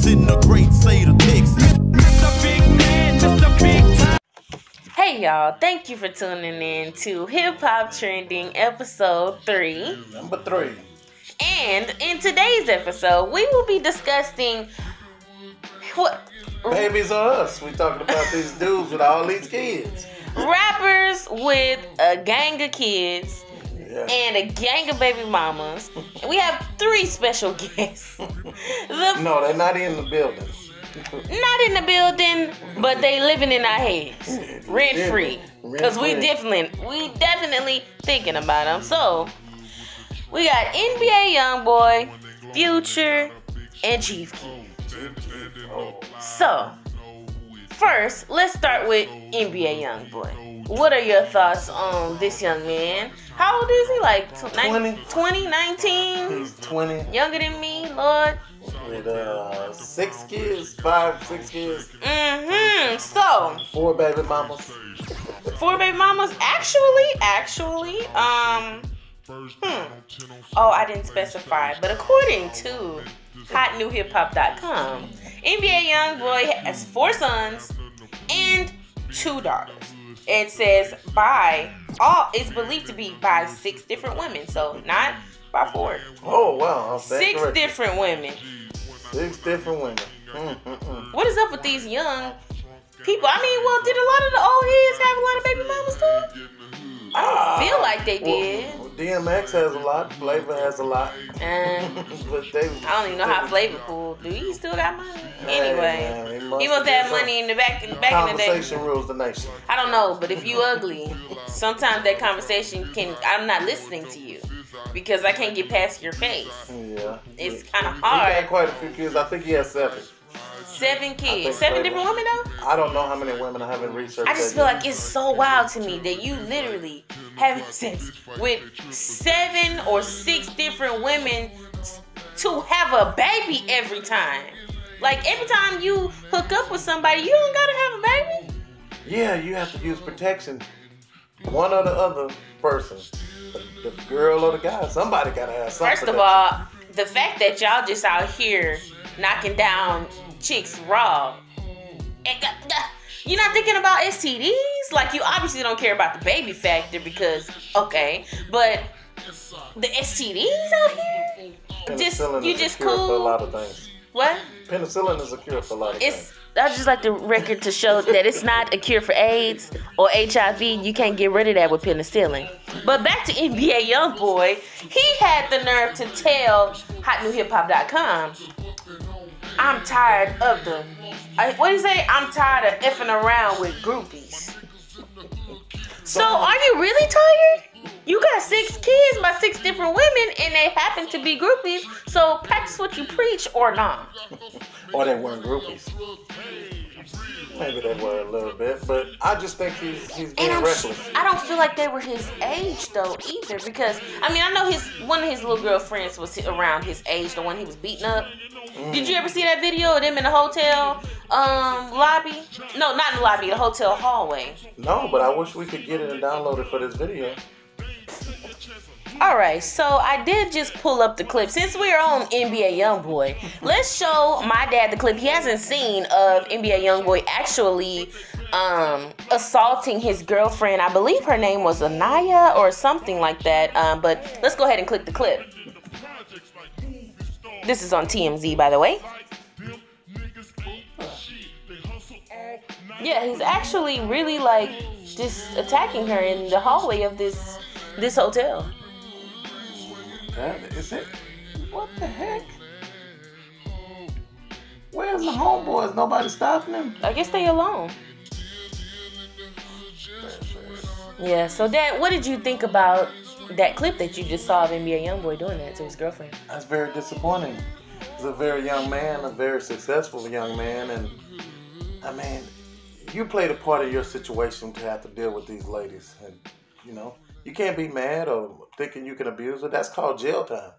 representing the great state of Texas. Mr. Big Man, Mr. Big Time. Hey y'all, thank you for tuning in to Hip Hop Trending episode 3. Number 3. And in today's episode, we will be discussing what Babies or us. We talking about these dudes with all these kids. rappers with a gang of kids Yeah. and a gang of baby mamas. And we have 3 special guests. No, they're not in the building. Not in the building, but they living in our heads, rent free. Because we definitely thinking about them. So we got NBA Youngboy, Future, and Keef. So first, let's start with NBA Youngboy. What are your thoughts on this young man? How old is he? Like 20, 19? He's 20. Younger than me, Lord. With 6 kids, 5, 6 kids. So 4 baby mamas. 4 baby mamas. Actually, Oh, I didn't specify, but according to HotNewHipHop.com, NBA Youngboy has 4 sons and 2 daughters. It says it's believed to be by 6 different women, so not by 4. Oh, wow. 6 different women. 6 different women. What is up with these young people? I mean, well, did a lot of the old heads have a lot of baby mamas too? I don't feel like they did. Well, DMX has a lot. Flavor has a lot. But I don't even know how Flavor cool. Do he still got money? Anyway, he must have money in the back in the day. Conversation rules the nation. I don't know, but if you ugly, sometimes that conversation I'm not listening to you because I can't get past your face. Yeah. It's kind of hard. He got quite a few kids. I think he has 7. 7 kids. 7 different women though? I don't know how many women. I haven't researched. I just feel like it's so wild to me that you literally having sex with 7 or 6 different women to have a baby every time. Like every time you hook up with somebody, you don't gotta have a baby. Yeah, you have to use protection. One or the other person, the girl or the guy. Somebody gotta have something. First of all, the fact that y'all just out here knocking down chicks raw. You're not thinking about STDs? Like, you obviously don't care about the baby factor because, okay, but the STDs out here? Penicillin is a cure cool? for a lot of things. What? Penicillin is a cure for a lot of things. I just like the record to show that it's not a cure for AIDS or HIV. You can't get rid of that with penicillin. But back to NBA Youngboy, he had the nerve to tell HotNewHipHop.com, I'm tired of what do you say? I'm tired of effing around with groupies. So are you really tired? You got 6 kids by 6 different women and they happen to be groupies. So practice what you preach or not. Or they weren't groupies. Maybe they were a little bit, but I just think he's being reckless. I don't feel like they were his age though either, because I mean I know one of his little girlfriends was around his age, the one he was beating up. Did you ever see that video of them in the hotel lobby? No, not in the lobby, the hotel hallway. No, but I wish we could get it and download it for this video. Alright, so I did just pull up the clip. Since we're on NBA Youngboy, let's show my dad the clip he hasn't seen of NBA Youngboy actually assaulting his girlfriend. I believe her name was Anaya or something like that. But let's go ahead and click the clip. This is on TMZ, by the way. Yeah, he's actually really like just attacking her in the hallway of this hotel. That is it? What the heck? Where's the homeboys? Nobody stopping them? I guess they alone. Yeah, so Dad, what did you think about that clip that you just saw of NBA Youngboy doing that to his girlfriend? That's very disappointing. He's a very young man, a very successful young man, and I mean, you played a part of your situation to have to deal with these ladies, and you know, you can't be mad or thinking you can abuse her. That's called jail time.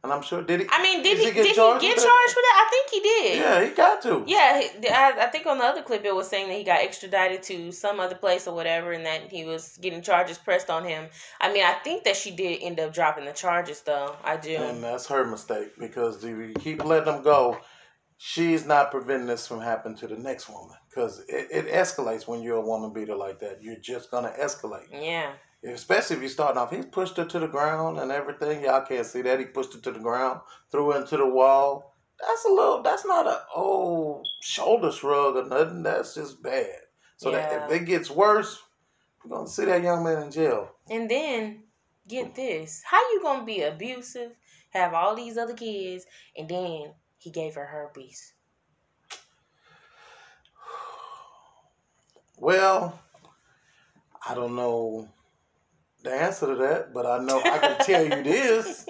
And I'm sure, did he get charged for that? I think he did. Yeah, he got to. Yeah, I think on the other clip it was saying that he got extradited to some other place or whatever, and that he was getting charges pressed on him. I mean, I think that she did end up dropping the charges, though. I do. And that's her mistake, because if you keep letting them go, she's not preventing this from happening to the next woman. Because it escalates when you're a woman beater like that. You're just going to escalate. Yeah. Especially if you start off. He pushed her to the ground and everything. Y'all can't see that. He pushed her to the ground, threw her into the wall. That's not an old shoulder shrug or nothing. That's just bad. So that if it gets worse, we're going to see that young man in jail. And then, get this. How you going to be abusive, have all these other kids, and then he gave her herpes? Well, I don't know the answer to that, but I know I can tell you this.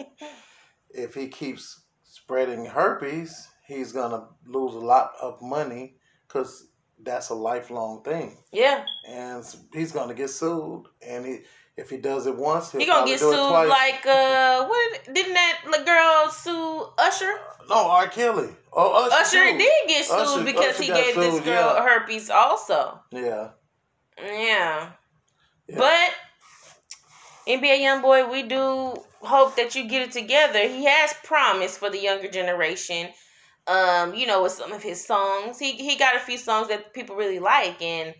If he keeps spreading herpes, he's going to lose a lot of money because that's a lifelong thing. Yeah. And he's going to get sued. And if he does it once, he's going to get sued like, didn't that girl sue Usher? No, R. Kelly. Oh, Usher did get sued because he gave this girl herpes also. Yeah. Yeah. But NBA Youngboy, we do hope that you get it together. He has promised for the younger generation, with some of his songs. He got a few songs that people really like, and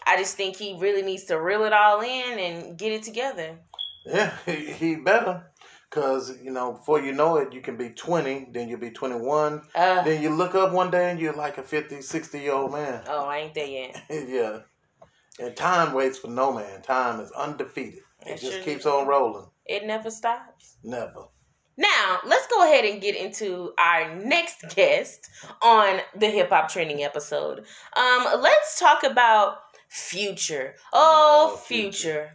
I just think he really needs to reel it all in and get it together. Yeah, he better. Because, before you know it, you can be 20, then you'll be 21. Then you look up one day and you're like a 50, 60-year-old man. Oh, I ain't there yet. Yeah. And time waits for no man. Time is undefeated. It just keeps on rolling. It never stops. Never. Now, let's go ahead and get into our next guest on the Hip Hop Trending episode. Let's talk about Future. Oh, Future.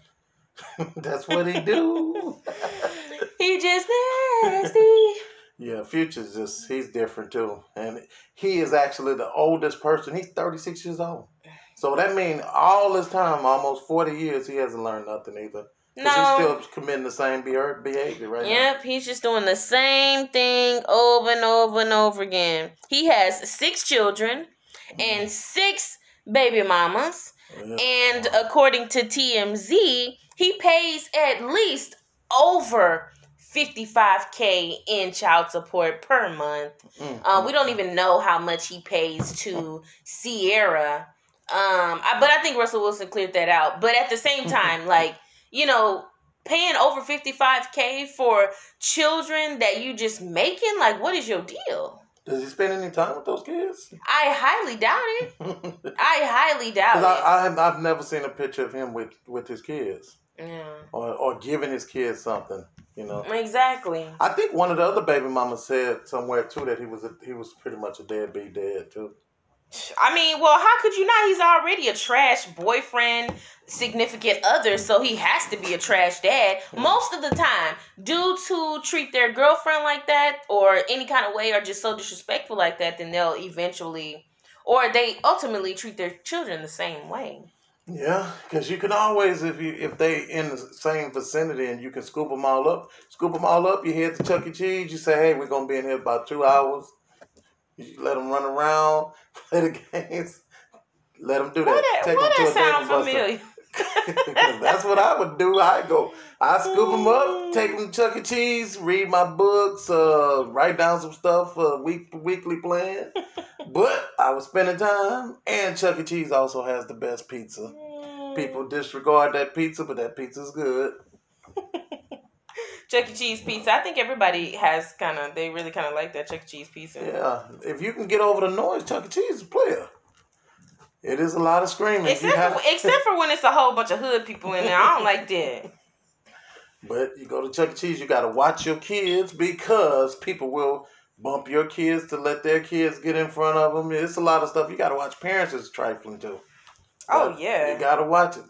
That's what he do. He just nasty. Yeah, Future's he's different too. And he is actually the oldest person. He's 36 years old. So that means all this time, almost 40 years, he hasn't learned nothing either. Because he's still committing the same behavior right now. Yep, he's just doing the same thing over and over and over again. He has 6 children and 6 baby mamas. Yeah. And according to TMZ, he pays at least over $55K in child support per month. We don't even know how much he pays to Sierra. But I think Russell Wilson cleared that out. But at the same time, paying over $55K for children that you just making, what is your deal? Does he spend any time with those kids? I highly doubt it. I highly doubt it. I've never seen a picture of him with his kids. Yeah. Or giving his kids something, Exactly. I think one of the other baby mamas said somewhere too that he was pretty much a deadbeat dad too. I mean, well, how could you not? He's already a trash boyfriend, significant other, so he has to be a trash dad. Most of the time, dudes who treat their girlfriend like that or any kind of way are just so disrespectful like that, then they'll eventually, or they ultimately treat their children the same way. Yeah, because you can always, if they in the same vicinity and you can scoop them all up, you head to Chuck E. Cheese, you say, hey, we're going to be in here about 2 hours. You let them run around, play the games, let them do that. Take them to a sound familiar? That's what I would do. I scoop them up, take them to Chuck E. Cheese, read my books, write down some stuff for weekly plan. But I was spending time, and Chuck E. Cheese also has the best pizza. People disregard that pizza, but that pizza's good. Chuck E. Cheese pizza. I think everybody has they really kind of like that Chuck E. Cheese pizza. Yeah. If you can get over the noise, Chuck E. Cheese is a player. It is a lot of screaming. Except for when it's a whole bunch of hood people in there. I don't like that. But you go to Chuck E. Cheese, you got to watch your kids because people will bump your kids to let their kids get in front of them. It's a lot of stuff. You got to watch. Parents is trifling too. Oh, yeah. You got to watch it.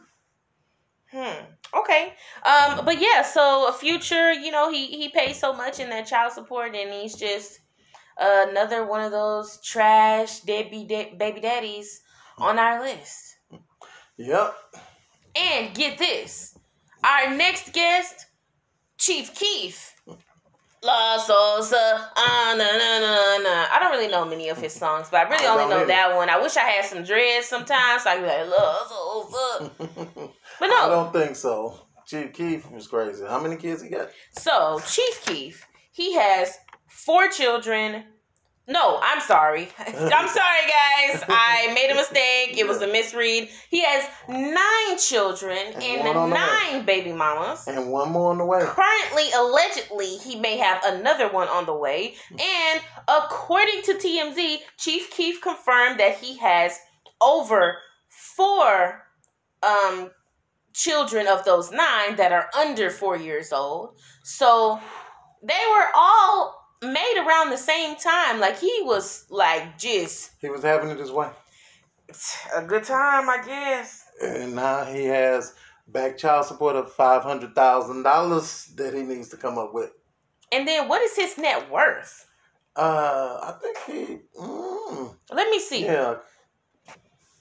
Okay. But yeah, so Future, he pays so much in that child support, and he's just another one of those trash deadbeat baby daddies on our list. Yep. And get this. Our next guest, Chief Keef. La Salsa, na na na na. I don't really know many of his songs, but I really only know that one. I wish I had some dreads sometimes, so I could be like, La Salsa. But no. I don't think so. Chief Keef was crazy. How many kids he got? So, Chief Keef, he has 4 children, No, I'm sorry. I'm sorry, guys. I made a mistake. It was a misread. He has 9 children and 9 baby mamas. And one more on the way. Currently, allegedly, he may have another one on the way. And according to TMZ, Chief Keef confirmed that he has over 4 children of those 9 that are under 4 years old. So they were all made around the same time. Like, he was like just... He was having it his way. A good time, I guess. And now he has back child support of $500,000 that he needs to come up with. And then what is his net worth? I think he... Let me see. Yeah.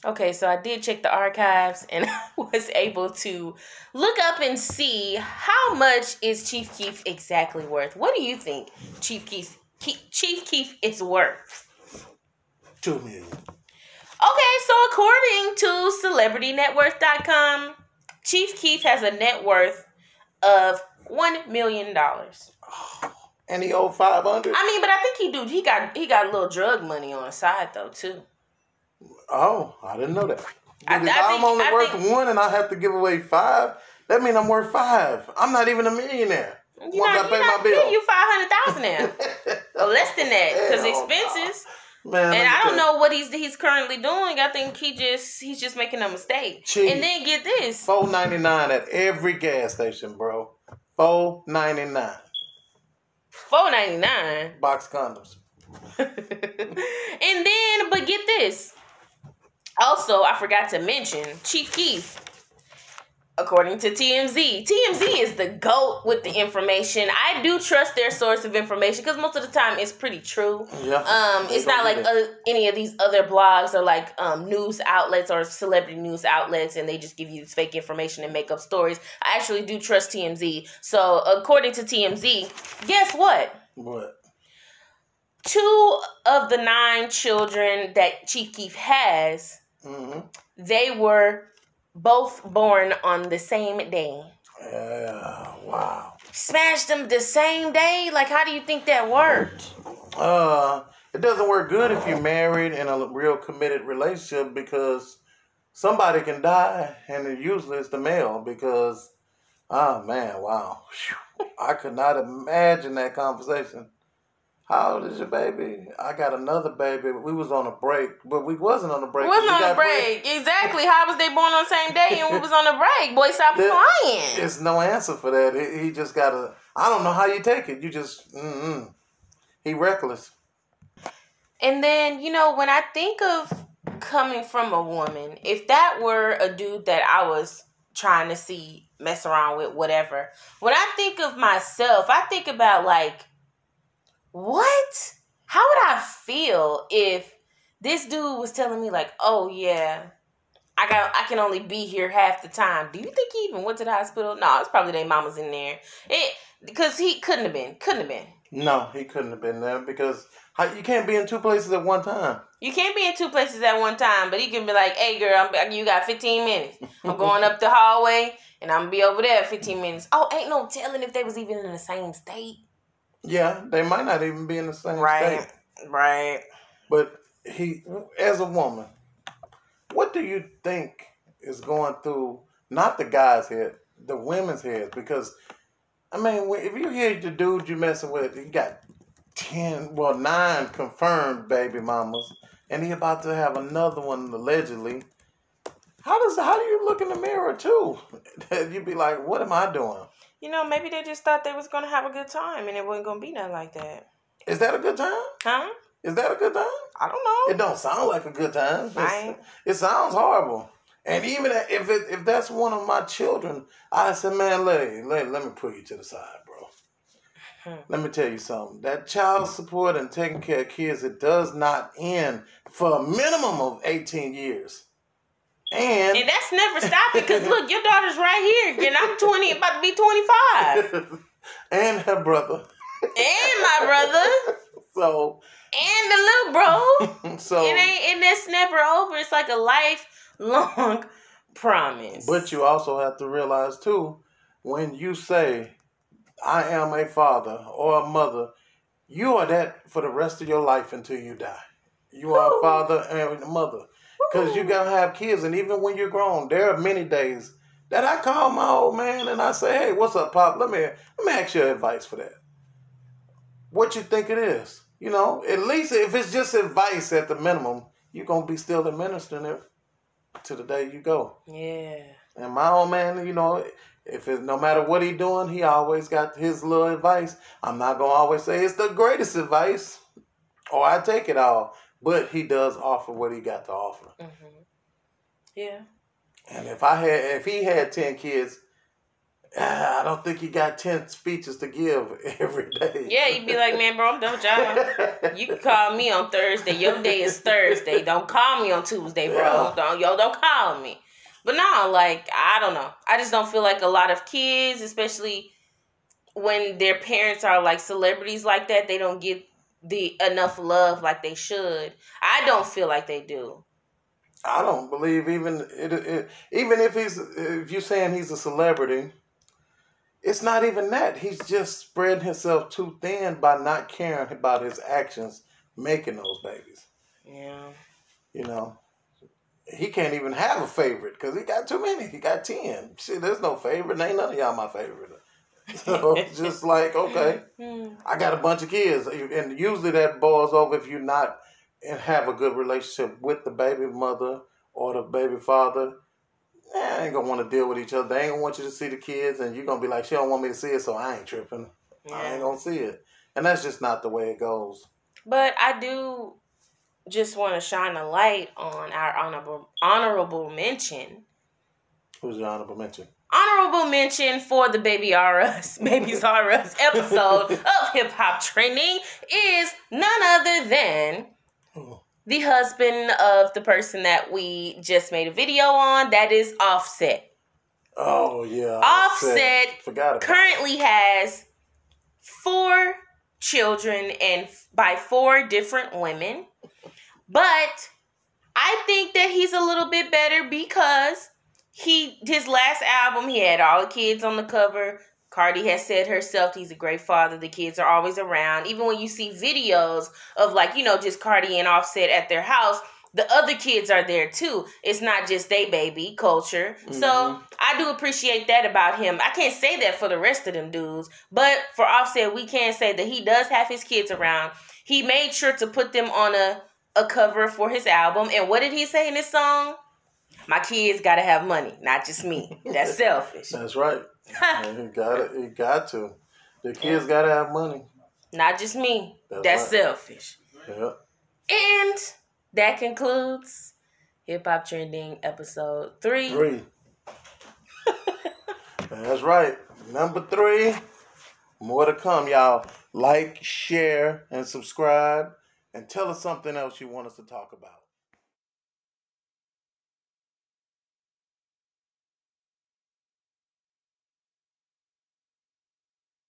Okay, so I did check the archives and I was able to look up and see how much is Chief Keef exactly worth. What do you think Chief Keef is worth? $2 million. Okay, so according to CelebrityNetWorth.com, Chief Keef has a net worth of $1 million. And he owed $500. I mean, but I think he got a little drug money on the side though too. Oh, I didn't know that. But if I'm only worth 1 and I have to give away 5, that means I'm worth 5. I'm not even a millionaire. Once I pay my bill. You $500,000 now, or less than that, because expenses. Man, and I don't know what he's currently doing. I think he's just making a mistake. Cheap. And then get this, $4.99 at every gas station, bro. $4.99. $4.99. Box condoms. And then, but get this. Also, I forgot to mention Chief Keef. According to TMZ is the GOAT with the information. I do trust their source of information because most of the time it's pretty true. Yeah. It's not like any of these other blogs or like news outlets or celebrity news outlets, and they just give you this fake information and make up stories. I actually do trust TMZ. So according to TMZ, guess what? What? 2 of the 9 children that Chief Keef has, they were both born on the same day. Wow. Smashed them the same day? Like, how do you think that worked? It doesn't work good if you're married in a real committed relationship because somebody can die and usually it's the male because, oh man, wow. I could not imagine that conversation. How old is your baby? I got another baby. We was on a break, but we wasn't on a break. We wasn't on a break. Exactly. How was they born on the same day and we was on a break? Boy, stop lying. There's no answer for that. He just got to, I don't know how you take it. You just, he reckless. And then, you know, when I think of coming from a woman, if that were a dude that I was trying to see, mess around with, whatever, when I think of myself, I think about like, what? How would I feel if this dude was telling me like, oh yeah, I can only be here half the time? Do you think he even went to the hospital? No, it's probably their mama's in there. Because he couldn't have been. No, he couldn't have been there because you can't be in 2 places at one time. You can't be in 2 places at one time, but he can be like, hey girl, you got 15 minutes. I'm going up the hallway and I'm going to be over there 15 minutes. Oh, ain't no telling if they was even in the same state. Yeah, they might not even be in the same state. Right. But he, as a woman, what do you think is going through, not the guy's head, the women's heads? Because, I mean, if you hear the dude you messing with, he got 9 confirmed baby mamas, and he about to have another one allegedly. How do you look in the mirror too? You'd be like, what am I doing? You know, maybe they just thought they was going to have a good time and it wasn't going to be nothing like that. Is that a good time? Huh? Is that a good time? I don't know. It don't sound like a good time. It sounds horrible. And even if that's one of my children, I said, man, let me put you to the side, bro. Let me tell you something. That child support and taking care of kids, it does not end for a minimum of 18 years. And that's never stopping because look, your daughter's right here and I'm 20, about to be 25. And her brother. And my brother. So. And the little bro. So. And that's never over. It's like a lifelong promise. But you also have to realize too, when you say, I am a father or a mother, you are that for the rest of your life until you die. You are a father and a mother. Because you're going to have kids. And even when you're grown, there are many days that I call my old man and I say, hey, what's up, Pop? Let me ask your advice for that. What you think it is? You know, at least if it's just advice at the minimum, you're going to be still administering it to the day you go. Yeah. And my old man, you know, if it's no matter what he doing, he always got his little advice. I'm not going to always say it's the greatest advice or I take it all. But he does offer what he got to offer. Mm-hmm. Yeah. And if he had 10 kids, I don't think he got 10 speeches to give every day. Yeah, you'd be like, man, bro, I'm done with y'all. You can call me on Thursday. Your day is Thursday. Don't call me on Tuesday, bro. Yeah. Don't call me. But no, like, I don't know. I just don't feel like a lot of kids, especially when their parents are like celebrities like that, they don't get the enough love like they should. I don't feel like they do. I don't believe even if you're saying he's a celebrity, it's not even that. He's just spreading himself too thin by not caring about his actions making those babies. Yeah. You know, he can't even have a favorite because he got too many. He got 10. Shit, there's no favorite. Ain't none of y'all my favorite. So it's just like, okay, I got a bunch of kids. And usually that boils over if you're not and have a good relationship with the baby mother or the baby father. I ain't going to want to deal with each other. They ain't going to want you to see the kids. And you're going to be like, she don't want me to see it, so I ain't tripping. Yeah. I ain't going to see it. And that's just not the way it goes. But I do just want to shine a light on our honorable mention. Who's your honorable mention? Honorable mention for the Babies R Us episode of Hip Hop Trending is none other than the husband of the person that we just made a video on. That is Offset. Oh, yeah. Offset currently has 4 children and by 4 different women. But I think that he's a little bit better because his last album, he had all the kids on the cover. Cardi has said herself he's a great father. The kids are always around. Even when you see videos of just Cardi and Offset at their house, the other kids are there too. It's not just they baby culture. Mm-hmm. So I do appreciate that about him. I can't say that for the rest of them dudes. But for Offset, we can say that he does have his kids around. He made sure to put them on a cover for his album. And what did he say in his song? My kids gotta have money, not just me. That's selfish. That's right. He got to. The kids gotta have money. Not just me. That's right. Selfish. Yeah. And that concludes Hip Hop Trending episode 3. That's right. Number 3. More to come, y'all. Like, share, and subscribe. And tell us something else you want us to talk about.